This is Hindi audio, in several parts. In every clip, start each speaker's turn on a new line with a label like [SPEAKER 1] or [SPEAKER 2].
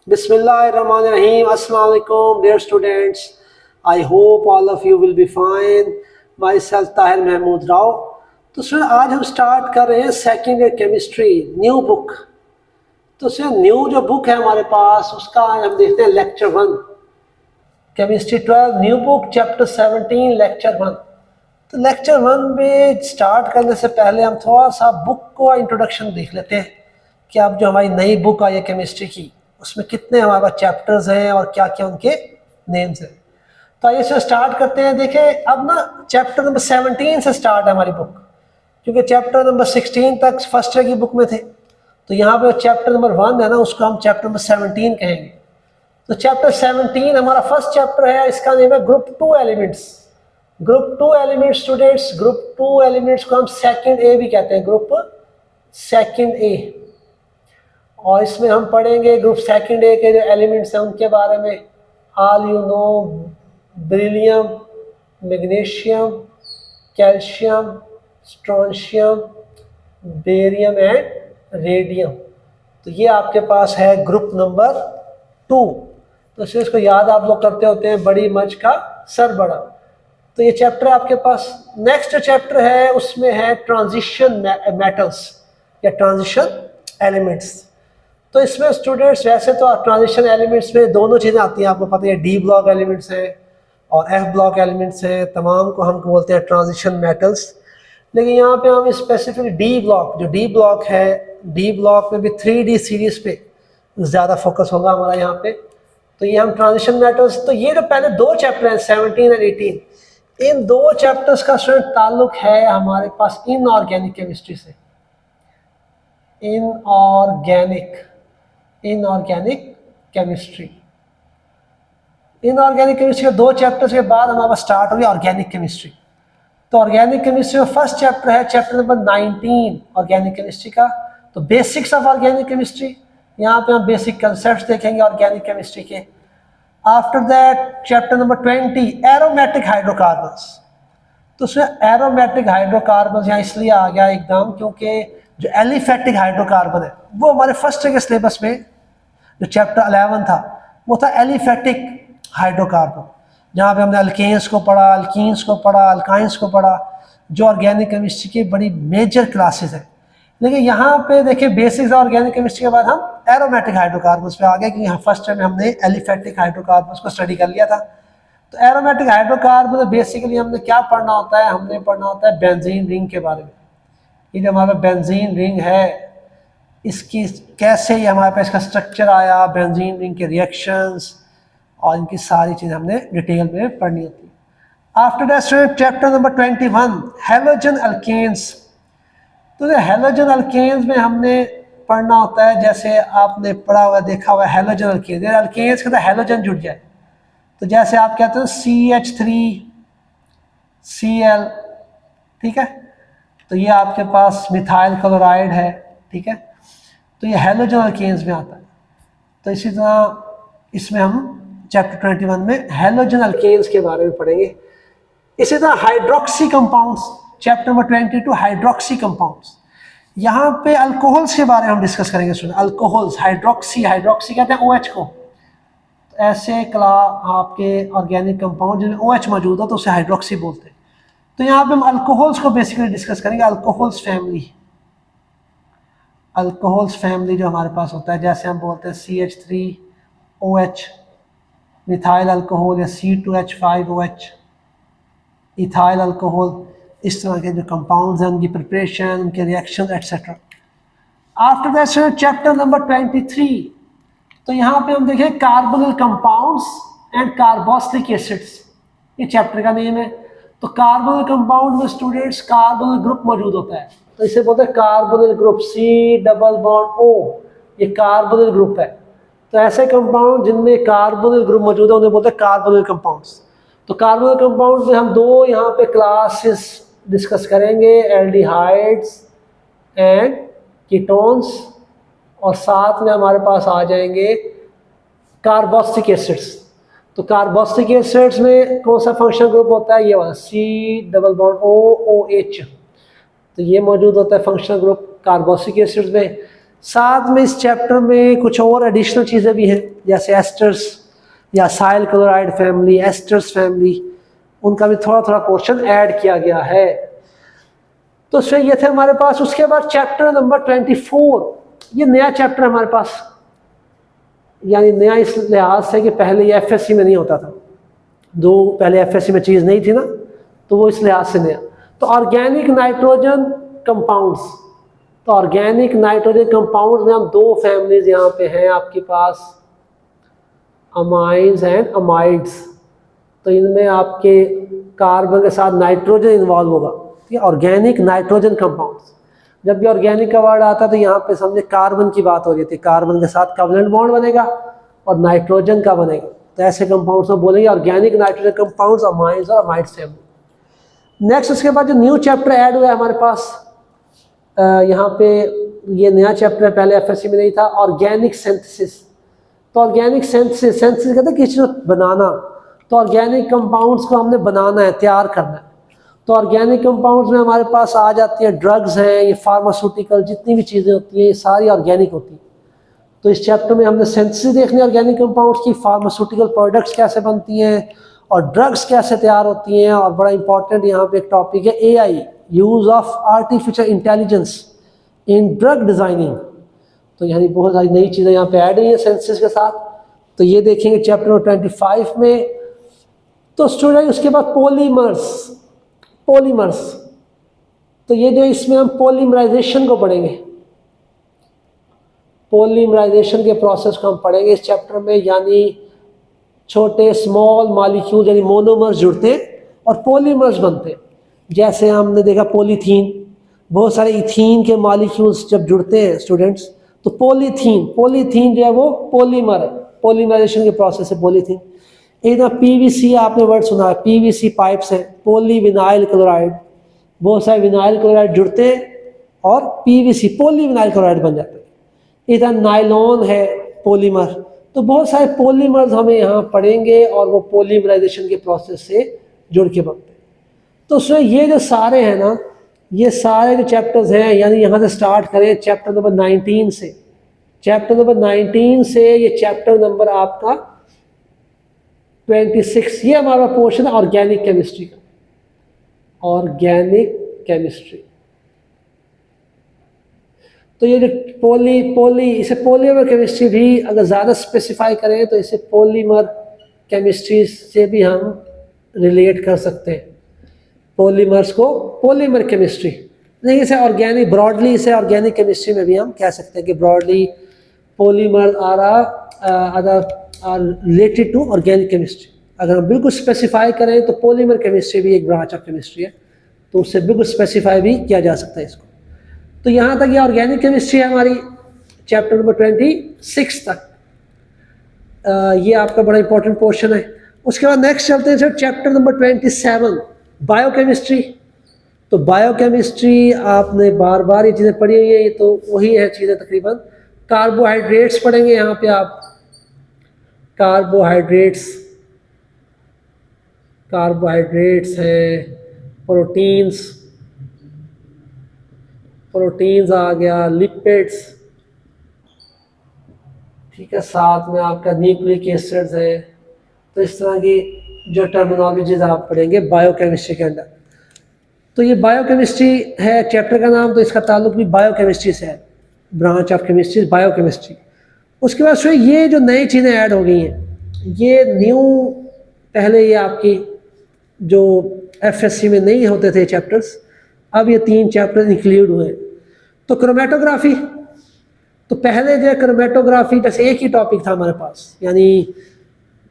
[SPEAKER 1] Bismillahirrahmanirrahim. Assalamu alaikum, dear students. I hope all of you will be fine. Myself Tahir Mahmood Rao. तो सर आज हम स्टार्ट कर रहे हैं second year chemistry new book. तो सर न्यू जो बुक है हमारे पास उसका आज हम देखते हैं lecture 1 chemistry 12 new book chapter 17 lecture 1। तो लेक्चर 1 में स्टार्ट करने से पहले हम थोड़ा सा बुक को इंट्रोडक्शन देख लेते हैं कि अब जो हमारी नई बुक आई है केमिस्ट्री की उसमें कितने हमारे पास चैप्टर्स हैं और क्या क्या उनके नेम्स हैं। तो आइए से स्टार्ट करते हैं। देखें अब ना चैप्टर नंबर 17 से स्टार्ट है हमारी बुक, क्योंकि चैप्टर नंबर 16 तक फर्स्ट ईयर की बुक में थे। तो यहाँ पे चैप्टर नंबर 1 है ना, उसको हम चैप्टर नंबर 17 कहेंगे। तो चैप्टर 17 हमारा फर्स्ट चैप्टर है, इसका नेम है group 2 elements. Group 2 elements students, group 2 elements को हम सेकेंड ए भी कहते हैं, ग्रुप सेकेंड ए। और इसमें हम पढ़ेंगे ग्रुप सेकेंड ए के जो एलिमेंट्स हैं उनके बारे में। All you know beryllium, magnesium, calcium, strontium, barium and radium. तो ये आपके पास है ग्रुप नंबर 2। तो इसको याद आप लोग करते होते हैं, बड़ी मच का सर बड़ा। तो ये चैप्टर आपके पास। नेक्स्ट चैप्टर है उसमें है ट्रांजिशन मेटल्स या ट्रांजिशन एलिमेंट्स। तो इसमें स्टूडेंट्स वैसे तो ट्रांजिशन एलिमेंट्स में दोनों चीज़ें आती हैं, आपको पता है डी ब्लॉक एलिमेंट्स हैं और एफ ब्लॉक एलिमेंट्स हैं, तमाम को हम बोलते हैं ट्रांजिशन मेटल्स। लेकिन यहाँ पे हम स्पेसिफिक डी ब्लॉक, जो डी ब्लॉक है, डी ब्लॉक में भी 3D सीरीज पे ज़्यादा फोकस होगा हमारा यहाँ पे। तो ये हम ट्रांजिशन मेटल्स, तो ये जो पहले 2 चैप्टर हैं 17 और 18, इन 2 चैप्टर्स का स्टूडेंट ताल्लुक है हमारे पास इनऑर्गेनिक केमिस्ट्री से। Inorganic chemistry. इनऑर्गेनिक केमिस्ट्री के 2 चैप्टर्स के बाद हमारे पास स्टार्ट होगी ऑर्गेनिक केमिस्ट्री। तो ऑर्गेनिक केमिस्ट्री में फर्स्ट चैप्टर है चैप्टर नंबर 19 ऑर्गेनिक केमिस्ट्री का। तो बेसिक्स ऑफ ऑर्गेनिक केमिस्ट्री, यहाँ पे हम बेसिक कंसेप्ट्स देखेंगे ऑर्गेनिक केमिस्ट्री के। After that chapter number 20 aromatic hydrocarbons. तो उसमें एरोमेटिक हाइड्रोकार्बन्स यहाँ इसलिए आ गया एकदम क्योंकि जो एलिफेटिक हाइड्रोकार्बन है वो हमारे फर्स्ट के सिलेबस में जो चैप्टर 11 था वो था एलिफेटिक हाइड्रोकार्बन, जहाँ पे हमने अल्केन्स को पढ़ा, अल्कीन्स को पढ़ा, अल्काइंस को पढ़ा, जो ऑर्गेनिक केमिस्ट्री की बड़ी मेजर क्लासेस है। लेकिन यहाँ पे देखिए बेसिक्स ऑर्गेनिक केमिस्ट्री के बाद हम एरोमेटिक हाइड्रोकार्बन्स पे आ गए, क्योंकि यहाँ फर्स्ट टाइम हमने एलिफेटिक हाइड्रोकार्बन्स को स्टडी कर लिया था। तो एरोमेटिक हाइड्रोकार्बन बेसिकली हमने क्या पढ़ना होता है, हमने पढ़ना होता है बेंजीन रिंग के बारे में। ये जो हमारा बेंजीन रिंग है इसकी कैसे ये हमारे पास इसका स्ट्रक्चर आया, बेंजीन रिंग के रिएक्शंस और इनकी सारी चीज़ हमने डिटेल में पढ़नी होती है। After that chapter number 21 halogen alkanes. तो हैलोजन अल्केन्स में हमने पढ़ना होता है, जैसे आपने पढ़ा हुआ देखा हुआ हैलोजन अल्केन्स, अल्केन्स के साथ हैलोजन जुड़ जाए तो जैसे आप कहते हो CH3Cl, ठीक है। तो ये आपके पास मिथाइल क्लोराइड है, ठीक है। तो ये हैलोजन अल्केन्स में आता है। तो इसी तरह इसमें हम चैप्टर 21 में हैलोजन अल्केन्स के बारे में पढ़ेंगे। इसी तरह hydroxy compounds, chapter number 22 hydroxy compounds. यहाँ पे अल्कोहल्स के बारे में हम डिस्कस करेंगे स्टूडेंट। अल्कोहल्स, हाइड्रोक्सी कहते हैं OH को। तो ऐसे आपके ऑर्गेनिक कंपाउंड जिनमें OH मौजूद हो तो उसे हाइड्रोक्सी बोलते हैं। तो यहाँ पे हम अल्कोहल्स को बेसिकली डिस्कस करेंगे। अल्कोहल्स फैमिली जो हमारे पास होता है, जैसे हम बोलते हैं CH3OH, मिथाइल अल्कोहल या C2H5OH, इथाइल अल्कोहल, इस तरह के जो कंपाउंड्स हैं उनकी प्रिपरेशन, उनके reaction etcetera. After that chapter number 23, तो यहाँ पे हम देखें carbonyl compounds and carboxylic acids, ये चैप्टर का नेम है। तो कार्बोनिल कंपाउंड में स्टूडेंट्स कार्बोनिल ग्रुप मौजूद होता है, तो इसे बोलते हैं कार्बोनिल ग्रुप, C+O, ये कार्बोनिल ग्रुप है। तो ऐसे कंपाउंड जिनमें कार्बोनिल ग्रुप मौजूद है उन्हें बोलते हैं कार्बोनिल कंपाउंड्स। तो कार्बोनिल कंपाउंड में हम 2 यहाँ पे क्लासेस डिस्कस करेंगे, एल्डिहाइड्स एंड कीटोन्स, और साथ में हमारे पास आ जाएंगे कार्बोक्सिलिक एसिड्स। तो कार्बोक्सिलिक एसिड्स में कौन सा फंक्शनल ग्रुप होता है, ये वाला C+OOH। तो ये मौजूद होता है फंक्शनल ग्रुप कार्बोक्सिलिक एसिड्स में। साथ में इस चैप्टर में कुछ और एडिशनल चीज़ें भी हैं, जैसे एस्टर्स या साइल क्लोराइड फैमिली, एस्टर्स फैमिली, उनका भी थोड़ा थोड़ा पोर्शन ऐड किया गया है। तो फिर ये थे हमारे पास। उसके बाद चैप्टर नंबर 24, ये नया चैप्टर हमारे पास, यानी नया इस लिहाज से कि पहले ये एफएससी में नहीं होता था, जो पहले एफएससी में चीज़ नहीं थी ना, तो वो इस लिहाज से नया। तो ऑर्गेनिक नाइट्रोजन कंपाउंड्स, तो ऑर्गेनिक नाइट्रोजन कंपाउंड्स में हम दो फैमिलीज यहाँ पे हैं आपके पास, अमाइंस एंड अमाइड्स। तो इनमें आपके कार्बन के साथ नाइट्रोजन इन्वॉल्व होगा, ठीक है, ऑर्गेनिक नाइट्रोजन कंपाउंड्स। जब भी ऑर्गेनिक का वर्ड आता है तो यहाँ पे समझे कार्बन की बात हो रही थी, कार्बन के साथ कोवलेंट बॉन्ड बनेगा और नाइट्रोजन का बनेगा, तो ऐसे कंपाउंड्स में बोलेंगे ऑर्गेनिक नाइट्रोजन कंपाउंड्स, अमाइंस और अमाइड्स फैमिली। नेक्स्ट उसके बाद जो न्यू चैप्टर ऐड हुआ है हमारे पास, यहाँ पे ये नया चैप्टर पहले एफएससी में नहीं था, ऑर्गेनिक सिंथेसिस। तो ऑर्गेनिक सिंथेसिस, सिंथेसिस कहते हैं किसी चीज़ को बनाना, तो ऑर्गेनिक कंपाउंड्स को हमने बनाना है, तैयार करना है। तो ऑर्गेनिक कंपाउंड्स में हमारे पास आ जाती है ड्रग्स हैं, ये फार्मास्यूटिकल, जितनी भी चीज़ें होती हैं ये सारी ऑर्गेनिक होती हैं। तो इस चैप्टर में हमने सिंथेसिस देखनी है ऑर्गेनिक कंपाउंड्स की, फार्मास्यूटिकल प्रोडक्ट्स कैसे बनती हैं और ड्रग्स कैसे तैयार होती हैं। और बड़ा इंपॉर्टेंट यहाँ पे एक टॉपिक है AI, use of artificial intelligence in drug designing. तो यानी बहुत सारी नई चीज़ें यहाँ पे ऐड हुई हैं सिंथेसिस के साथ, तो ये देखेंगे चैप्टर 25 में। तो स्टूडेंट उसके बाद पॉलीमर्स, पॉलीमर्स, तो ये जो इसमें हम पॉलीमराइजेशन को पढ़ेंगे, पॉलीमराइजेशन के प्रोसेस को हम पढ़ेंगे इस चैप्टर में, यानी छोटे स्मॉल मॉलिक्यूल यानी मोनोमर्स जुड़ते हैं और पॉलीमर्स बनते हैं। जैसे हमने देखा पॉलीथीन, बहुत सारे इथीन के मॉलिक्यूल्स जब जुड़ते हैं स्टूडेंट्स, तो पॉलीथीन, पॉलीथीन जो है वो पॉलीमर है, पॉलीमराइजेशन के प्रोसेस है पॉलीथीन। एक ना PVC आपने वर्ड सुना है, PVC पाइप्स हैं, पॉलीविनाइल क्लोराइड, बहुत सारे विनाइल क्लोराइड जुड़ते हैं और PVC पॉलीविनाइल क्लोराइड बन जाते हैं। इधर नायलॉन है पॉलीमर, तो बहुत सारे पॉलीमर्स हमें यहाँ पढ़ेंगे और वो पॉलीमराइजेशन के प्रोसेस से जुड़ के बनते हैं। तो उसमें ये जो सारे हैं ना, ये सारे जो चैप्टर्स हैं, यानी यहाँ से स्टार्ट करें चैप्टर नंबर 19 से, चैप्टर नंबर 19 से ये चैप्टर नंबर आपका 26, ये हमारा पोर्शन है ऑर्गेनिक केमिस्ट्री का, ऑर्गेनिक केमिस्ट्री। तो ये जो इसे पॉलीमर केमिस्ट्री भी अगर ज़्यादा स्पेसिफाई करें तो इसे पॉलीमर केमिस्ट्री से भी हम रिलेट कर सकते हैं, पॉलीमर्स को पॉलीमर केमिस्ट्री नहीं, इसे ऑर्गेनिक, ब्रॉडली इसे ऑर्गेनिक केमिस्ट्री में भी हम कह सकते हैं कि broadly polymer are related to organic chemistry. अगर हम बिल्कुल स्पेसिफाई करें तो पॉलीमर केमिस्ट्री भी एक ब्रांच ऑफ केमिस्ट्री है, तो उससे बिल्कुल स्पेसिफाई भी किया जा सकता है इसको। तो यहाँ तक ये ऑर्गेनिक केमिस्ट्री है हमारी, चैप्टर नंबर 26 तक। ये आपका बड़ा इंपॉर्टेंट पोर्शन है। उसके बाद नेक्स्ट चलते हैं सर चैप्टर नंबर 27, बायोकेमिस्ट्री। तो बायोकेमिस्ट्री आपने बार बार ये चीज़ें पढ़ी हुई है, ये तो वही है चीज़ें तकरीबन। कार्बोहाइड्रेट्स पढ़ेंगे यहाँ पे आप, कार्बोहाइड्रेट्स हैं, प्रोटीन्स आ गया, लिपिड्स, ठीक है, साथ में आपका न्यूक्लिक एसिड्स है। तो इस तरह की जो टर्मिनोलॉजीज आप पढ़ेंगे बायोकेमिस्ट्री के अंदर। तो ये बायोकेमिस्ट्री है चैप्टर का नाम, तो इसका ताल्लुक भी बायोकेमिस्ट्री से है, ब्रांच ऑफ केमिस्ट्री बायोकेमिस्ट्री। उसके बाद फिर ये जो नई चीज़ें ऐड हो गई हैं, ये न्यू, पहले ये आपकी जो एफएससी में नहीं होते थे चैप्टर्स, अब ये 3 चैप्टर इंक्लूड हुए। तो क्रोमेटोग्राफी, तो पहले जो क्रोमेटोग्राफी जैसे एक ही टॉपिक था हमारे पास, यानी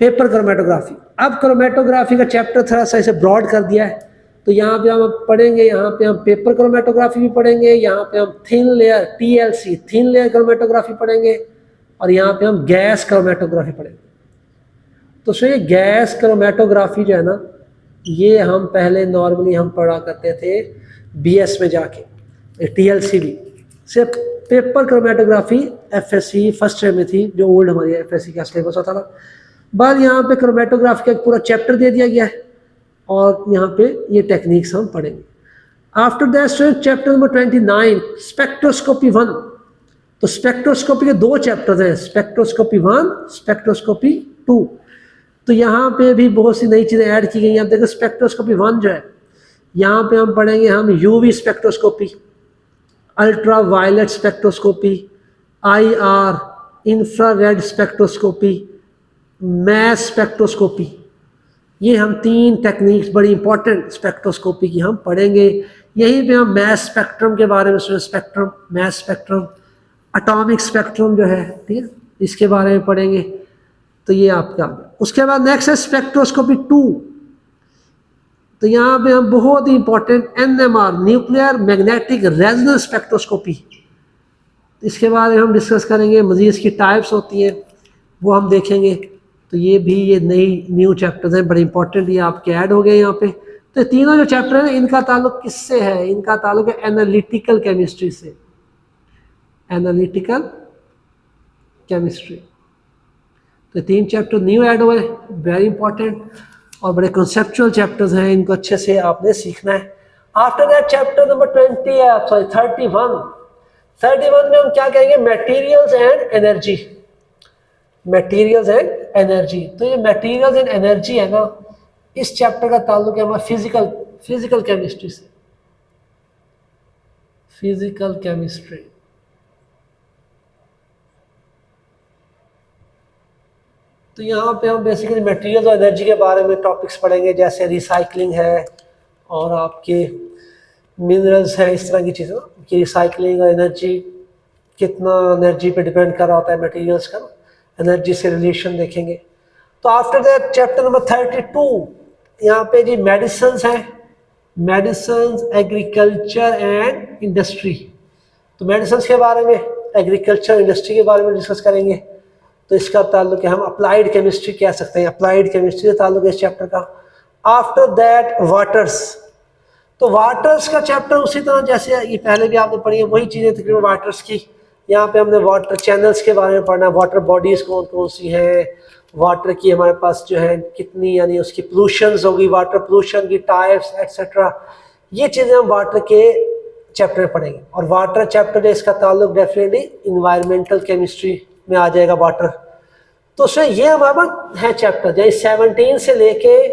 [SPEAKER 1] पेपर क्रोमेटोग्राफी। अब क्रोमेटोग्राफी का चैप्टर थोड़ा सा इसे ब्रॉड कर दिया है, तो यहाँ पे हम पढ़ेंगे, यहाँ पे हम पेपर क्रोमेटोग्राफी भी पढ़ेंगे, यहाँ पे हम thin layer TLC thin layer chromatography पढ़ेंगे, और यहाँ पे हम गैस क्रोमेटोग्राफी पढ़ेंगे। तो सो ये गैस क्रोमेटोग्राफी जो है ना, ये हम पहले नॉर्मली हम पढ़ा करते थे BS में जाके, TLC भी सिर्फ paper chromatography FSC first year में थी, जो ओल्ड हमारी FSC का सिलेबस होता था। बाद यहाँ पे क्रोमेटोग्राफी का एक पूरा चैप्टर दे दिया गया है, और यहाँ पे ये टेक्निक्स हम पढ़ेंगे। After that chapter number 29 spectroscopy 1। तो स्पेक्ट्रोस्कोपी के 2 चैप्टर्स हैं, स्पेक्ट्रोस्कोपी 1, स्पेक्ट्रोस्कोपी 2। तो यहाँ पे भी बहुत सी नई चीज़ें ऐड की गई हैं। आप देखो स्पेक्ट्रोस्कोपी 1 जो है, यहाँ पे हम पढ़ेंगे हम UV spectroscopy, ultraviolet spectroscopy, IR, infrared spectroscopy, mass spectroscopy. ये हम 3 टेक्निक्स बड़ी इंपॉर्टेंट स्पेक्ट्रोस्कोपी की हम पढ़ेंगे। यहीं पे हम मैस स्पेक्ट्रम के बारे में spectrum, mass spectrum, atomic spectrum जो है, ठीक है, इसके बारे में पढ़ेंगे। तो ये आपका आ गया। उसके बाद नेक्स्ट है स्पेक्ट्रोस्कोपी 2। तो यहाँ पे हम बहुत ही important NMR, nuclear magnetic resonance spectroscopy, इसके बारे में हम डिस्कस करेंगे। मज़ीद इसकी टाइप्स होती हैं वो हम देखेंगे। तो ये भी ये न्यू चैप्टर्स हैं, बड़े इंपॉर्टेंट, ये आपके ऐड हो गए यहाँ पे। तो तीनों जो चैप्टर हैं इनका ताल्लुक किससे है? इनका ताल्लुक है एनालिटिकल केमिस्ट्री से, एनालिटिकल केमिस्ट्री। तो 3 चैप्टर न्यू ऐड हुए, वेरी इंपॉर्टेंट और बड़े कंसेप्चुअल चैप्टर्स हैं, इनको अच्छे से आपने सीखना है। आफ्टर दैट चैप्टर नंबर 20 है, सॉरी 31 में हम क्या कहेंगे? Materials and energy, materials and energy. तो ये मटेरियल्स एंड एनर्जी है ना, इस चैप्टर का ताल्लुक है हमारा फिजिकल केमिस्ट्री से, फिजिकल केमिस्ट्री। तो यहाँ पे हम बेसिकली मटेरियल्स और एनर्जी के बारे में टॉपिक्स पढ़ेंगे, जैसे रिसाइकलिंग है और आपके मिनरल्स हैं, इस तरह की चीज़ें कि रिसाइकलिंग और एनर्जी, कितना एनर्जी पे डिपेंड कर रहा होता है मटेरियल्स का, एनर्जी से रिलेशन देखेंगे। तो आफ्टर दैट चैप्टर नंबर 32, यहाँ पे जी मेडिसिन्स हैं, मेडिसिन्स, एग्रीकल्चर एंड इंडस्ट्री। तो मेडिसिन्स के बारे में, एग्रीकल्चर इंडस्ट्री के बारे में डिस्कस करेंगे। तो इसका ताल्लुक है, हम अप्लाइड केमिस्ट्री कह सकते हैं, अप्लाइड केमिस्ट्री से ताल्लुक है इस चैप्टर का। After that waters. तो वाटर्स का चैप्टर उसी तरह जैसे ये पहले भी आपने पढ़ी है, वही चीज़ें तकरीबन वाटर्स की। यहाँ पे हमने वाटर चैनल्स के बारे में पढ़ना, वाटर बॉडीज़ कौन कौन सी हैं, वाटर की हमारे पास जो है कितनी, यानी उसकी पोल्यूशंस होगी, वाटर पोल्यूशन की टाइप्स एक्सेट्रा, ये चीज़ें हम वाटर के चैप्टर में पढ़ेंगे। और वाटर चैप्टर है, इसका ताल्लुक डेफिनेटली इन्वायरमेंटल केमिस्ट्री में आ जाएगा वाटर। तो उसमें ये हमारा है चैप्टर, जैसे 17 से लेके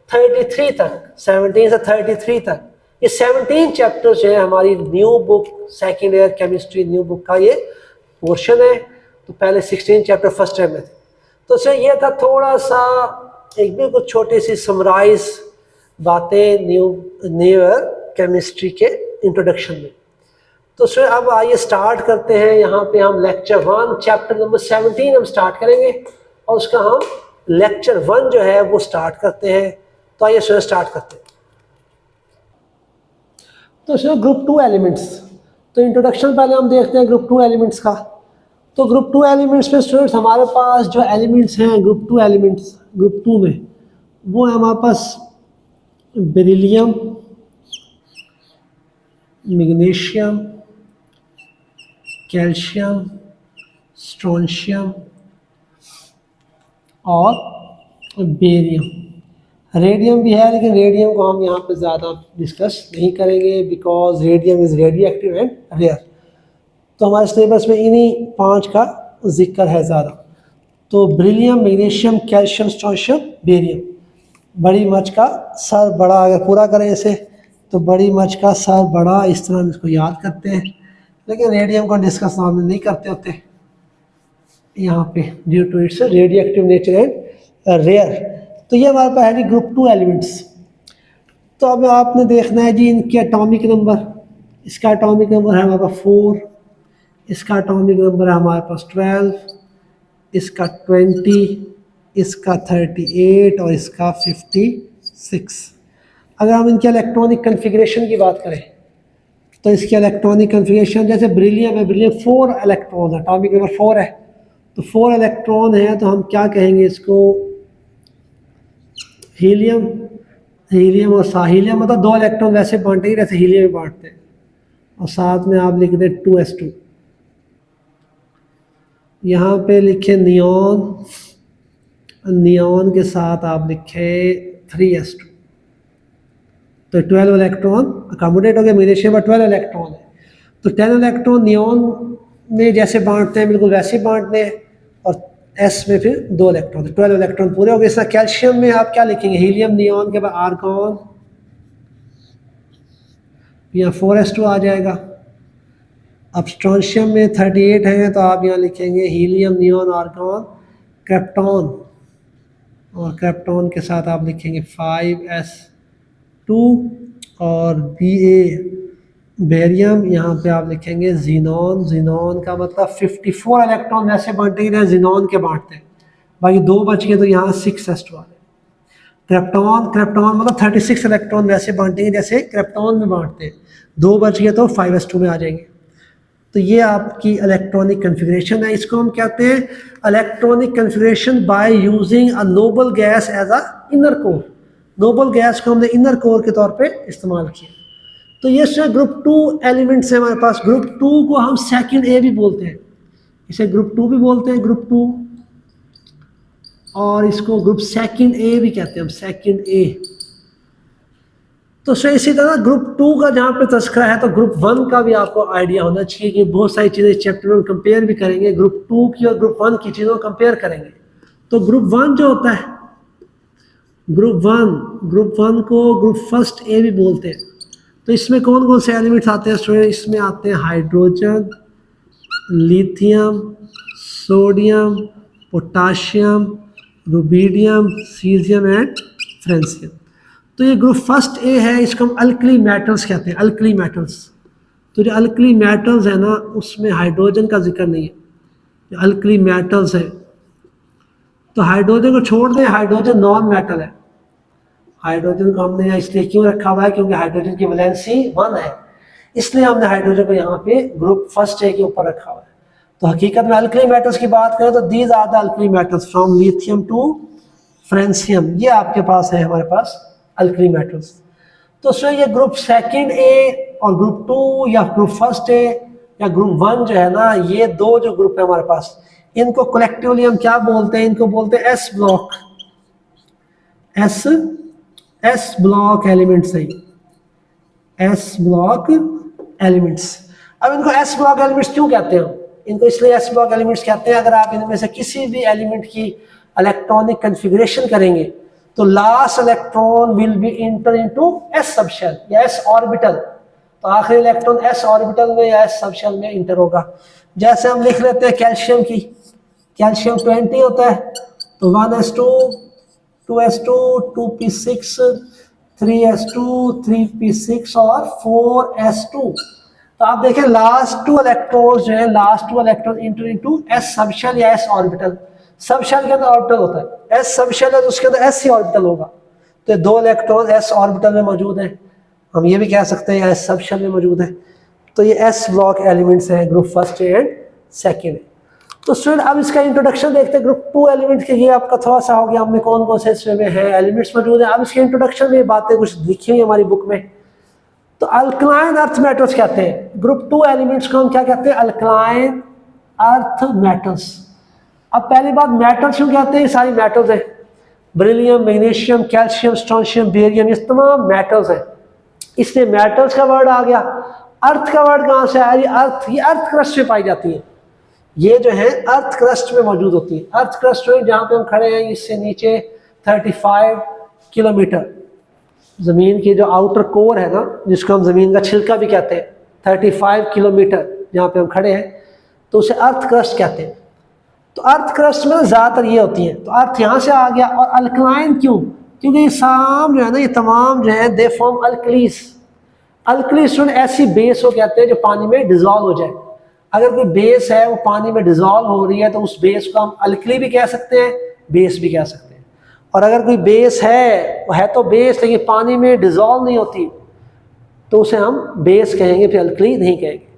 [SPEAKER 1] 33 तक, 17 से 33 तक, ये 17 चैप्टर जो है हमारी new book, second year chemistry new book का ये पोर्शन है। तो पहले 16 चैप्टर फर्स्ट टाइम में थे। तो उसमें ये था थोड़ा सा एक भी कुछ छोटी सी समराइज बातें न्यू ईयर केमिस्ट्री के इंट्रोडक्शन में। तो उसमें अब आइए स्टार्ट करते हैं। यहाँ पे हम लेक्चर 1 चैप्टर नंबर 17 हम स्टार्ट करेंगे और उसका हम लेक्चर 1 जो है वो स्टार्ट करते हैं। तो आइए उसमें स्टार्ट करते हैं। तो इसमें ग्रुप 2 एलिमेंट्स। तो इंट्रोडक्शन पहले हम देखते हैं ग्रुप 2 एलिमेंट्स का। तो ग्रुप 2 एलिमेंट्स में स्टूडेंट्स हमारे पास जो एलिमेंट्स हैं ग्रुप 2 एलिमेंट्स, ग्रुप 2 में वो है हमारे पास बेरिलियम, मैग्नीशियम, कैल्शियम, स्ट्रोंशियम और बेरियम। रेडियम भी है, लेकिन रेडियम को हम यहाँ पे ज़्यादा डिस्कस नहीं करेंगे because radium is radioactive and rare. तो हमारे सिलेबस में इन्हीं 5 का जिक्र है ज़्यादा। तो beryllium, magnesium, calcium, strontium, barium. बड़ी मच का सर बड़ा, अगर पूरा करें इसे तो बड़ी मच का सर बड़ा, इस तरह इसको याद करते हैं। लेकिन रेडियम को डिस्कस हम नहीं करते होते यहाँ पे, due to its radioactive nature and rare. तो ये हमारे पास है जी ग्रुप 2 एलिमेंट्स। तो अब आपने देखना है जी इनके एटॉमिक नंबर। इसका एटॉमिक नंबर है हमारे पास 4, इसका एटॉमिक नंबर है हमारे पास 12, इसका 20, इसका 38 और इसका 56। अगर हम इनके इलेक्ट्रॉनिक कन्फिग्रेशन की बात करें तो इसकी इलेक्ट्रॉनिक कन्फिग्रेशन जैसे बेरिलियम है, बेरिलियम 4 इलेक्ट्रॉन है, एटॉमिक नंबर 4 है। तो 4 इलेक्ट्रॉन है तो हम क्या कहेंगे इसको? हीलियम। हीलियम और हीलियम मतलब 2 इलेक्ट्रॉन वैसे बांटे ही जैसे हीलियम में बांटते हैं, और साथ में आप लिख दें 2s2। यहाँ पे लिखे नियॉन, नियॉन के साथ आप लिखे 3s2। तो 12 इलेक्ट्रॉन अकोमोडेट हो गए। मैग्नीशियम में 12 इलेक्ट्रॉन है, तो 10 इलेक्ट्रॉन नियॉन में जैसे बांटते हैं बिल्कुल वैसे ही बांटते हैं, और एस में फिर 2 इलेक्ट्रॉन, 12 इलेक्ट्रॉन पूरे हो गए। इसका कैल्शियम में आप क्या लिखेंगे, हीलियम नियॉन के बाद आर्गॉन, यहाँ 4s2 आ जाएगा। अब स्ट्रोंशियम में 38 हैं तो आप यहाँ लिखेंगे हीलियम नियॉन आर्गॉन क्रिप्टॉन, और क्रिप्टॉन के साथ आप लिखेंगे 5s2, और Ba बेरियम, यहाँ पे आप लिखेंगे जीनॉन। जीनॉन का मतलब 54 इलेक्ट्रॉन वैसे बांटेंगे जैसे जीनॉन के बांटते हैं, बाकी 2 बच गए तो यहाँ 6s2 आ गए। क्रिप्टॉन, क्रिप्टॉन मतलब 36 इलेक्ट्रॉन वैसे बांटेंगे जैसे क्रिप्टॉन में बांटते हैं, 2 बच गए तो 5s2 में आ जाएंगे। तो ये आपकी इलेक्ट्रॉनिक कन्फिग्रेशन है। इसको हम कहते हैं electronic configuration by using a noble gas as a inner core. Noble gas को हमने इनर कोर के तौर पे इस्तेमाल किया। तो ये ग्रुप 2 एलिमेंट्स है हमारे पास। ग्रुप 2 को हम सेकंड ए भी बोलते हैं, इसे ग्रुप 2 भी बोलते हैं, ग्रुप 2, और इसको ग्रुप सेकंड ए भी कहते हैं हम, सेकंड ए। तो इसी तरह ग्रुप 2 का जहाँ पे तस्करा है तो ग्रुप 1 का भी आपको आइडिया होना चाहिए कि बहुत सारी चीज़ें चैप्टर में कंपेयर भी करेंगे, ग्रुप 2 की और ग्रुप 1 की चीज़ों को कंपेयर करेंगे। तो ग्रुप 1 जो होता है, ग्रुप 1 को ग्रुप फर्स्ट ए भी बोलते हैं। तो इसमें कौन कौन से एलिमेंट्स आते हैं स्टूडेंट, इसमें आते हैं hydrogen, lithium, sodium, potassium, rubidium, caesium and francium. तो ये ग्रुप फर्स्ट ए है, इसको हम अल्कली मेटल्स कहते हैं, अल्कली मेटल्स। तो जो अल्कली मेटल्स है ना उसमें हाइड्रोजन का जिक्र नहीं है, जो अल्कली मेटल्स है। तो हाइड्रोजन को छोड़ दें, हाइड्रोजन नॉन मेटल है। हाइड्रोजन को हमने यहाँ इसलिए क्यों रखा हुआ है क्योंकि हाइड्रोजन की वैलेंसी 1 है, इसलिए हमने हाइड्रोजन को यहाँ पे ग्रुप फर्स्ट ए के ऊपर रखा हुआ है। तो हकीकत में अल्कली मेटल्स की बात करें तो these are the alkali metals from lithium to francium, ये आपके पास है हमारे पास अल्कली मेटल्स। तो सो ये ग्रुप सेकंड ए और ग्रुप 2 या ग्रुप फर्स्ट ए या ग्रुप 1 जो है ना, ये 2 जो ग्रुप है हमारे पास, इनको कलेक्टिवली हम क्या बोलते हैं, इनको बोलते हैं S block, S block elements है, एस ब्लॉक एलिमेंट्स। अब इनको एस ब्लॉक एलिमेंट्स क्यों कहते हैं, इनको इसलिए एस ब्लॉक एलिमेंट्स कहते हैं अगर आप इनमें से किसी भी एलिमेंट की इलेक्ट्रॉनिक कन्फिग्रेशन करेंगे तो last electron will be inter into S subshell या एस ऑर्बिटल। तो आखिरी इलेक्ट्रॉन एस ऑर्बिटल में या एस सबशेल में इंटर होगा। जैसे हम लिख लेते हैं कैल्शियम की, कैल्शियम 20 होता है तो 1s2, 2s2, 2p6, 3s2, 3p6 और 4s2। तो आप देखें लास्ट 2 इलेक्ट्रॉन्स जो है, last 2 electron inter into S subshell या एस ऑर्बिटल। सबशेल के अंदर ऑर्बिटल होता है, एस सबशेल है तो उसके अंदर एस ही ऑर्बिटल होगा। तो 2 इलेक्ट्रॉन एस ऑर्बिटल में मौजूद हैं, हम ये भी कह सकते हैं एस सबशेल में मौजूद है। तो ये एस ब्लॉक एलिमेंट्स हैं ग्रुप फर्स्ट एंड सेकेंड। तो स्टूडेंट अब इसका इंट्रोडक्शन देखते हैं। ग्रुप 2 एलिमेंट्स के ये आपका थोड़ा सा हो गया, हमें कौन कौन से इसमें है एलिमेंट्स मौजूद है। अब इसके इंट्रोडक्शन में बातें कुछ लिखी हुई हमारी बुक में। तो अल्कलाइन अर्थ मेटल्स कहते हैं ग्रुप 2 एलिमेंट्स को, हम क्या कहते हैं, अल्कलाइन अर्थ मेटल्स। अब पहली बात मेटल्स क्यों कहते हैं, ये सारी मेटल्स हैं, beryllium, magnesium, calcium, strontium, barium, ये तमाम मेटल्स हैं, इसलिए मेटल्स का वर्ड आ गया। अर्थ का वर्ड कहाँ से आया, ये अर्थ क्रस्ट में पाई जाती है, ये जो है अर्थ क्रस्ट में मौजूद होती है। अर्थ क्रस्ट में जहाँ पे हम खड़े हैं इससे नीचे 35 किलोमीटर ज़मीन की जो आउटर कोर है ना, जिसको हम ज़मीन का छिलका भी कहते हैं, 35 किलोमीटर जहाँ पे हम खड़े हैं तो उसे अर्थ क्रस्ट कहते हैं। तो अर्थ क्रस्ट में ज़्यादातर ये होती हैं, तो अर्थ यहाँ से आ गया। और अल्कलाइन क्यों, क्योंकि ये साम जो है ना, ये तमाम जो है दे फॉर्म अल्कलीस। अल्कलीस ऐसी बेस को कहते हैं जो पानी में डिजॉल्व हो जाए। अगर कोई बेस है वो पानी में डिजॉल्व हो रही है तो उस बेस को हम अल्कली भी कह सकते हैं, बेस भी कह सकते हैं। और अगर कोई बेस है तो बेस लेकिन पानी में डिजॉल्व नहीं होती तो उसे हम बेस कहेंगे, फिर अल्कली नहीं कहेंगे।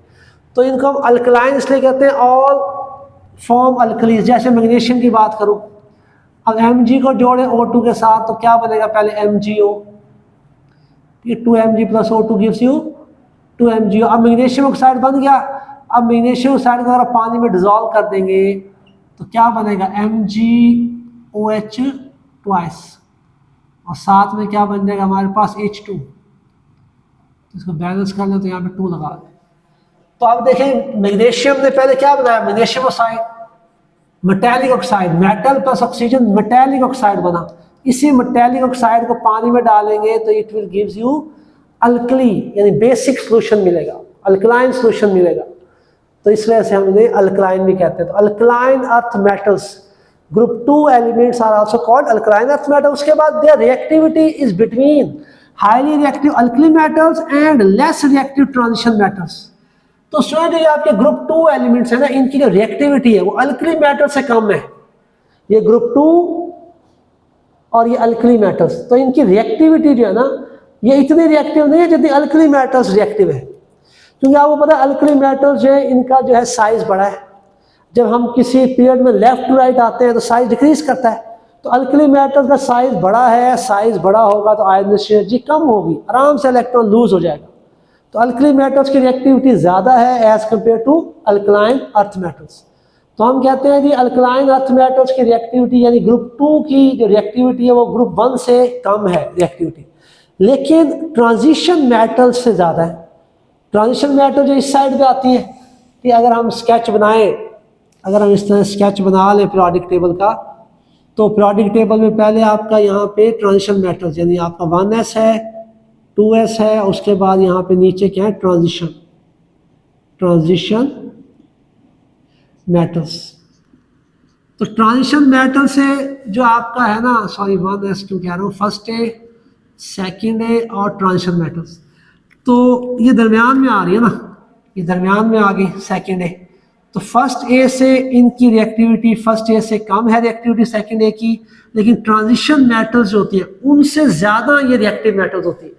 [SPEAKER 1] तो इनको हम अल्कलाइन इसलिए कहते हैं, ऑल फॉर्म अल्कलीज। जैसे मैग्नीशियम की बात करूं, अब Mg को जोड़े O2 के साथ तो क्या बनेगा, पहले MgO, ये 2Mg plus O2 gives you 2MgO। अब मैग्नीशियम ऑक्साइड बन गया। अब मैग्नीशियम ऑक्साइड को अगर पानी में डिजॉल्व कर देंगे तो क्या बनेगा, MgOH ट्वाइस, और साथ में क्या बन जाएगा हमारे पास H2। इसको बैलेंस कर ले तो यहाँ पे 2 लगा दें। तो आप देखें मैग्नीशियम ने पहले क्या बनाया, magnesium oxide, metallic oxide, metal plus oxygen metallic oxide बना। इसी मेटालिक ऑक्साइड को पानी में डालेंगे तो it will gives you alkali यानी बेसिक सोल्यूशन मिलेगा, अल्कलाइन सोल्यूशन मिलेगा। तो इस वजह से हम इन्हें अल्कलाइन भी कहते हैं। तो alkaline earth metals group 2 elements are also called alkaline earth metals. उसके बाद their reactivity is between highly reactive alkali metals and less reactive transition metals. तो स्टूडेंट ये आपके ग्रुप 2 एलिमेंट्स है ना, इनकी जो रिएक्टिविटी है वो अल्कली मेटल से कम है। ये ग्रुप 2 और ये अल्कली मेटल्स, तो इनकी रिएक्टिविटी जो है ना ये इतनी रिएक्टिव नहीं है जितनी अल्कली मेटल्स रिएक्टिव है। क्योंकि आपको पता है अल्कली मेटल्स जो है इनका जो है साइज बड़ा है। जब हम किसी पीरियड में लेफ्ट टू राइट आते हैं तो साइज डिक्रीज करता है। तो अल्कली मेटल्स का साइज बड़ा है, साइज बड़ा होगा तो आयनिक एनर्जी कम होगी, आराम से इलेक्ट्रॉन लूज हो जाएगा। तो अल्कली मेटल्स की रिएक्टिविटी ज़्यादा है as compare to alkaline earth metals. तो हम कहते हैं कि अल्कलाइन अर्थ मेटल्स की रिएक्टिविटी यानी ग्रुप 2 की जो रिएक्टिविटी है वो ग्रुप 1 से कम है रिएक्टिविटी, लेकिन ट्रांजिशन मेटल्स से ज़्यादा है। ट्रांजिशन मेटल जो इस साइड पे आती है कि अगर हम स्केच बनाएं, अगर हम इस तरह स्केच बना लें पीरियोडिक टेबल का, तो पीरियोडिक टेबल में पहले आपका यहाँ पे ट्रांजिशन मेटल्स यानी आपका 1s है, 2s है, उसके बाद यहाँ पे नीचे क्या है ट्रांजिशन मेटल्स। तो ट्रांजिशन मेटल से जो आपका है ना, सॉरी 1s क्यों कह रहा हूँ, फर्स्ट है, सेकंड है और ट्रांजिशन मेटल्स। तो ये दरमियान में आ रही है ना, ये दरमियान में आ गई सेकंड है। तो फर्स्ट ए से इनकी रिएक्टिविटी फर्स्ट ए से कम है रिएक्टिविटी सेकंड ए की, लेकिन ट्रांजिशन मेटल्स जो होती है उनसे ज़्यादा ये रिएक्टिव मेटल्स होती है।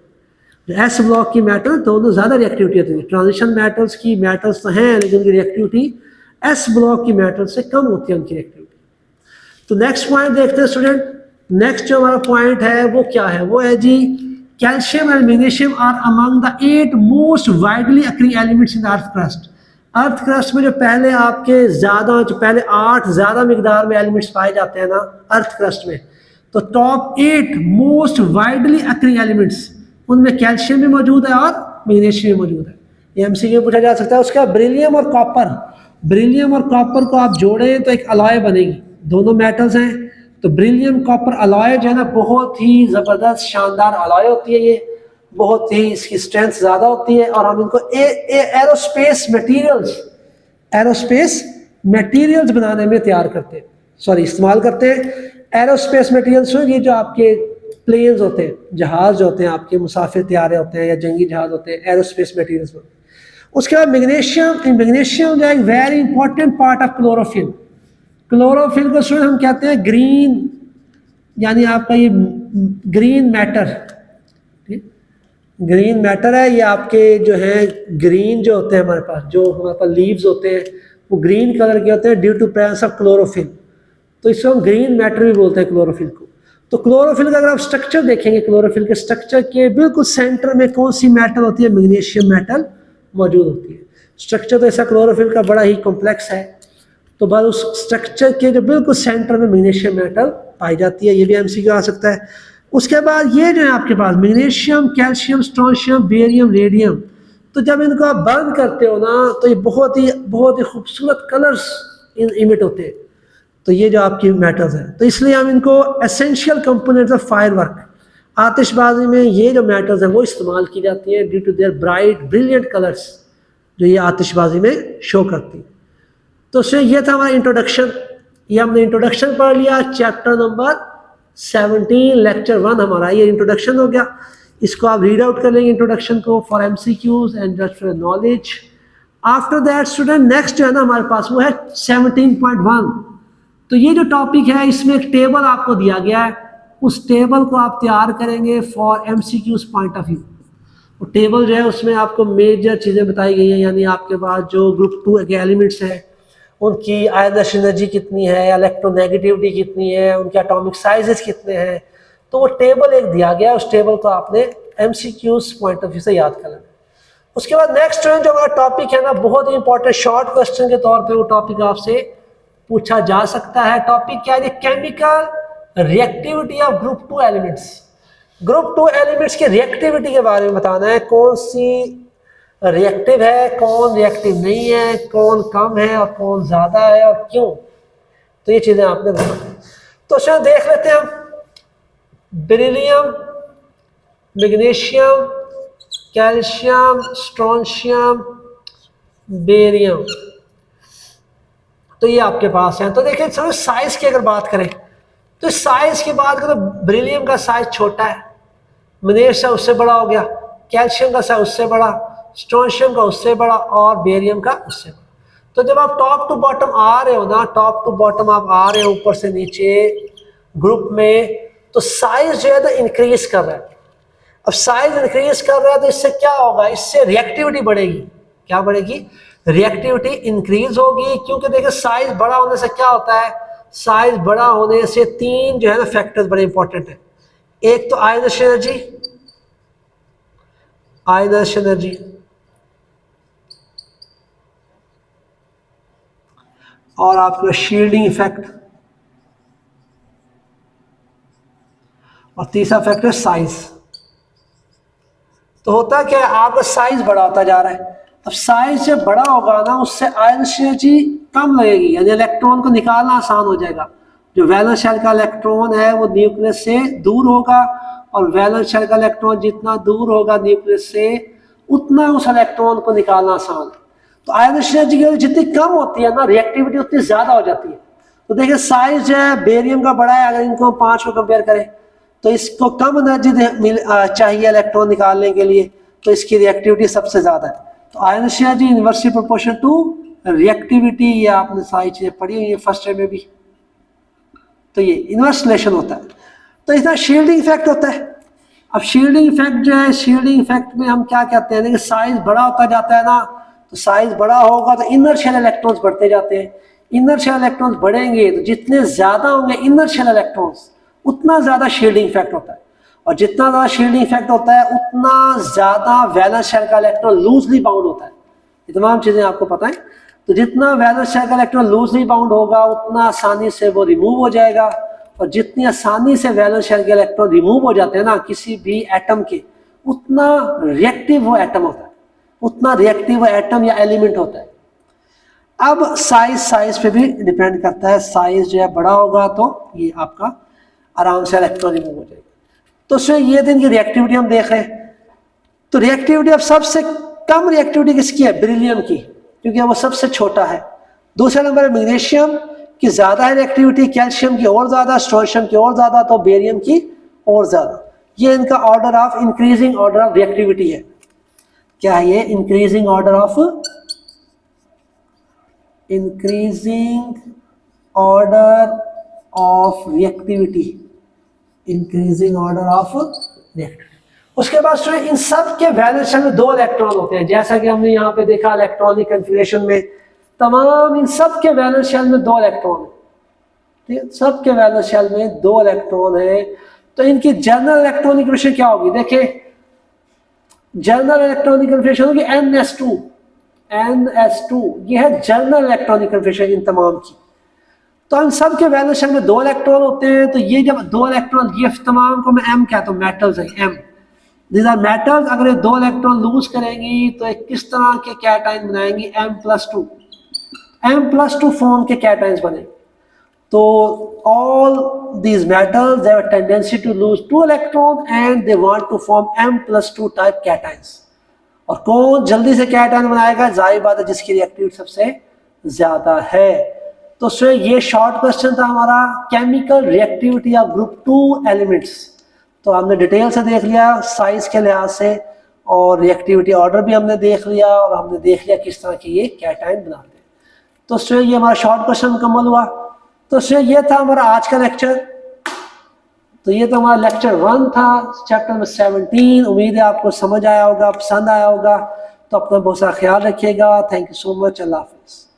[SPEAKER 1] जो एस ब्लॉक की मेटल दोनों ज़्यादा रिएक्टिविटी होती है। ट्रांजिशन मेटल्स की मेटल्स तो हैं लेकिन उनकी रिएक्टिविटी एस ब्लॉक की मेटल से कम होती है उनकी रिएक्टिविटी। तो नेक्स्ट पॉइंट देखते हैं स्टूडेंट। नेक्स्ट जो हमारा पॉइंट है वो क्या है, वो है जी calcium and magnesium are among the 8 most widely occurring elements in earth crust. Earth crust में जो पहले आपके ज़्यादा जो पहले 8 ज़्यादा मिकदार में एलिमेंट्स पाए जाते हैं ना अर्थ क्रस्ट में, तो top 8 most widely occurring elements उनमें कैल्शियम भी मौजूद है और मैग्नीशियम भी मौजूद है। ये एमसीक्यू पूछा जा सकता है। उसका बेरिलियम और कॉपर, बेरिलियम और कॉपर को आप जोड़ें तो एक अलॉय बनेगी, दोनों मेटल्स हैं। तो बेरिलियम कॉपर अलॉय जो है ना बहुत ही ज़बरदस्त शानदार अलॉय होती है, ये बहुत ही इसकी स्ट्रेंथ ज़्यादा होती है और हम इनको एरोस्पेस मटेरियल्स बनाने में तैयार करते हैं, इस्तेमाल करते हैं। एरोस्पेस मटेरियल्स ये जो आपके प्लेन्स होते हैं, जहाज़ जो होते हैं आपके मुसाफिर त्यारे होते हैं या जंगी जहाज़ होते हैं, एरोस्पेस मटेरियल्स। उसके बाद मैग्नीशियम जो है very important part of chlorophyll. Chlorophyll को सुन हम कहते हैं ग्रीन, यानी आपका ये ग्रीन मैटर, ग्रीन मैटर है। ये आपके जो है ग्रीन जो होते हैं हमारे पास, जो हमारे पास लीव्स होते हैं वो ग्रीन कलर के होते हैं due to presence of chlorophyll. तो इसको हम ग्रीन मैटर भी बोलते हैं क्लोरोफिल को। तो क्लोरोफिल का अगर आप स्ट्रक्चर देखेंगे, क्लोरोफिल के स्ट्रक्चर के बिल्कुल सेंटर में कौन सी मेटल होती है, मैग्नीशियम मेटल मौजूद होती है। स्ट्रक्चर तो ऐसा क्लोरोफिल का बड़ा ही कॉम्प्लेक्स है, तो बस उस स्ट्रक्चर के जो बिल्कुल सेंटर में मैग्नीशियम मेटल पाई जाती है। ये भी एमसीक्यू आ सकता है। उसके बाद ये जो है आपके पास magnesium, calcium, strontium, barium, radium, तो जब इनको आप बर्न करते हो ना तो ये बहुत ही खूबसूरत कलर्स इमिट होते हैं। तो ये जो आपकी मेटल्स हैं, तो इसलिए हम इनको एसेंशियल कंपोनेंट्स ऑफ फायरवर्क, आतिशबाजी में ये जो मेटल्स हैं वो इस्तेमाल की जाती हैं due to their bright brilliant colours जो ये आतिशबाजी में शो करती हैं। तो उससे ये था हमारा इंट्रोडक्शन। ये हमने इंट्रोडक्शन पढ़ लिया, चैप्टर नंबर 17 लेक्चर 1 हमारा ये इंट्रोडक्शन हो गया। इसको आप रीड आउट कर लेंगे इंट्रोडक्शन को for MCQs and just for knowledge. After that student next जो है ना हमारे पास वो है 17.1। तो ये जो टॉपिक है इसमें एक टेबल आपको दिया गया है, उस टेबल को आप तैयार करेंगे for MCQs point of view. वो टेबल जो है उसमें आपको मेजर चीज़ें बताई गई हैं, यानी आपके पास जो ग्रुप 2 के एलिमेंट्स हैं उनकी आयनिक एनर्जी कितनी है, इलेक्ट्रोनेगेटिविटी कितनी है, उनके एटॉमिक साइजेस कितने हैं। तो वो टेबल एक दिया गया, उस टेबल को आपने एमसीक्यूज पॉइंट ऑफ व्यू से याद कर लेना। उसके बाद नेक्स्ट जो हमारा टॉपिक है ना बहुत ही इंपॉर्टेंट शॉर्ट क्वेश्चन के तौर पे वो टॉपिक आपसे पूछा जा सकता है। टॉपिक क्या है, chemical reactivity of group 2 elements. Group 2 elements की रिएक्टिविटी के बारे में बताना है, कौन सी रिएक्टिव है, कौन रिएक्टिव नहीं है, कौन कम है और कौन ज़्यादा है और क्यों, तो ये चीज़ें आपने बतानी। तो सर देख लेते हैं हम, beryllium, magnesium, calcium, strontium, barium, तो ये आपके पास है। तो देखिए सर साइज की अगर बात करें तो साइज की बात करें तो बेरिलियम का साइज छोटा है, मैग्नीशियम उससे बड़ा हो गया, कैल्शियम का साइज उससे बड़ा, स्ट्रोंशियम का उससे बड़ा और बेरियम का उससे बड़ा। तो जब आप टॉप टू बॉटम आ रहे हो ना, टॉप टू बॉटम आप आ रहे हो ऊपर से नीचे ग्रुप में, तो साइज जो है ना इंक्रीज कर रहा है। अब साइज इंक्रीज कर रहा है तो इससे क्या होगा, इससे रिएक्टिविटी बढ़ेगी। क्या बढ़ेगी? रिएक्टिविटी इंक्रीज होगी, क्योंकि देखिए साइज बड़ा होने से क्या होता है, साइज बड़ा होने से तीन जो है ना फैक्टर्स बड़े इंपॉर्टेंट है। एक तो आयनिश एनर्जी, आयनिश एनर्जी, और आपका शील्डिंग इफेक्ट, और तीसरा फैक्टर साइज। तो होता क्या है, आपका साइज बड़ा होता जा रहा है। अब साइज जब बड़ा होगा ना, उससे आयनिश एनर्जी कम लगेगी, यानी इलेक्ट्रॉन को निकालना आसान हो जाएगा। जो वैलेंस शेल का इलेक्ट्रॉन है वो न्यूक्लियस से दूर होगा, और वैलेंस शेल का इलेक्ट्रॉन जितना दूर होगा न्यूक्लियस से, उतना उस इलेक्ट्रॉन को निकालना आसान है। तो आयनिश एनर्जी की जितनी कम होती है ना, रिएक्टिविटी उतनी ज्यादा हो जाती है। तो देखिए साइज जो है बेरियम का बड़ा है, अगर इनको 5 को कंपेयर करें तो इसको कम एनर्जी चाहिए इलेक्ट्रॉन निकालने के लिए, तो इसकी रिएक्टिविटी सबसे ज्यादा है। तो ionisation energy inversely proportional to reactivity, ये आपने सारी चीजें पढ़ी हुई है फर्स्ट ईयर में भी। तो ये इनवर्स रिलेशन होता है। तो इसका शील्डिंग इफेक्ट होता है। अब शील्डिंग इफेक्ट जो है, शील्डिंग इफेक्ट में हम क्या कहते हैं कि साइज बड़ा होता जाता है ना, तो साइज बड़ा होगा तो इनर शेल इलेक्ट्रॉन्स बढ़ते जाते हैं। इनर शेल इलेक्ट्रॉन्स बढ़ेंगे तो जितने ज्यादा होंगे इनर शेल इलेक्ट्रॉन्स, उतना ज्यादा शील्डिंग इफेक्ट होता है, और जितना ज्यादा शील्डिंग इफेक्ट होता है उतना ज्यादा वैलेंस शेल का इलेक्ट्रॉन लूजली बाउंड होता है। ये तमाम चीजें आपको पता है। तो जितना वैलेंस शेल का इलेक्ट्रॉन लूजली बाउंड होगा उतना आसानी से वो रिमूव हो जाएगा, और जितनी आसानी से वैलेंस शेल के इलेक्ट्रॉन रिमूव हो जाते हैं ना किसी भी एटम के, उतना रिएक्टिव वो एटम होता है, उतना रिएक्टिव वो एटम या एलिमेंट होता है। अब साइज पे भी डिपेंड करता है। साइज जो है बड़ा होगा तो ये आपका आराम से इलेक्ट्रॉन रिमूव हो जाएगा। तो सर ये दिन की रिएक्टिविटी हम देख रहे हैं। तो रिएक्टिविटी अब सबसे कम रिएक्टिविटी किसकी है? बेरिलियम की, क्योंकि वो सबसे छोटा है। दूसरा नंबर है मैग्नीशियम की ज्यादा है रिएक्टिविटी, कैल्शियम की और ज्यादा, स्ट्रोंशियम की और ज्यादा, तो बेरियम की और ज्यादा। ये इनका order of increasing order of reactivity है। क्या है ये? Increasing order of reactivity, increasing order of reactivity. उसके बाद स्टूडेंट इन सब के वैलेंस शेल में 2 इलेक्ट्रॉन होते हैं, जैसा कि हमने यहाँ पे देखा इलेक्ट्रॉनिक कन्फिगरेशन में। तमाम इन सब के वैलेंस शेल में 2 इलेक्ट्रॉन है, ठीक है, सब के वैलेंस शेल में 2 इलेक्ट्रॉन है। तो इनकी जनरल इलेक्ट्रॉनिक कन्फिगरेशन क्या होगी? देखिए जनरल इलेक्ट्रॉनिक कन्फिगरेशन होगी NS2, ये है जनरल इलेक्ट्रॉनिक कन्फिगरेशन इन तमाम की। तो इन सब के वैलेंस शेल में 2 इलेक्ट्रॉन होते हैं। तो ये जब 2 इलेक्ट्रॉन, ये तमाम को मैं M कहता हूँ, मेटल्स है M, दीज आर मेटल्स। अगर ये 2 इलेक्ट्रॉन लूज करेंगी तो एक किस तरह के कैटायन बनाएंगी? M+2 फॉर्म के कैटायंस बनेंगे। तो all these metals they have a tendency to lose 2 electrons and they want to form M+2 type cations। और कौन जल्दी से कैटायन बनाएगा? जाहिर बात है जिसकी रिएक्टिविटी सबसे ज्यादा है। तो सर ये शॉर्ट क्वेश्चन था हमारा, chemical reactivity of group 2 elements. तो हमने डिटेल से देख लिया साइज के लिहाज से, और रिएक्टिविटी ऑर्डर भी हमने देख लिया, और हमने देख लिया किस तरह के ये कैटायन बनाते हैं। तो सर ये हमारा शॉर्ट क्वेश्चन मुकम्मल हुआ। तो सर ये था हमारा आज का लेक्चर। तो ये तो हमारा लेक्चर 1 था, चैप्टर नंबर 17। उम्मीद है आपको समझ आया होगा, पसंद आया होगा। तो अपना बहुत सारा ख्याल रखिएगा। Thank you so much. अल्लाह हाफिज़।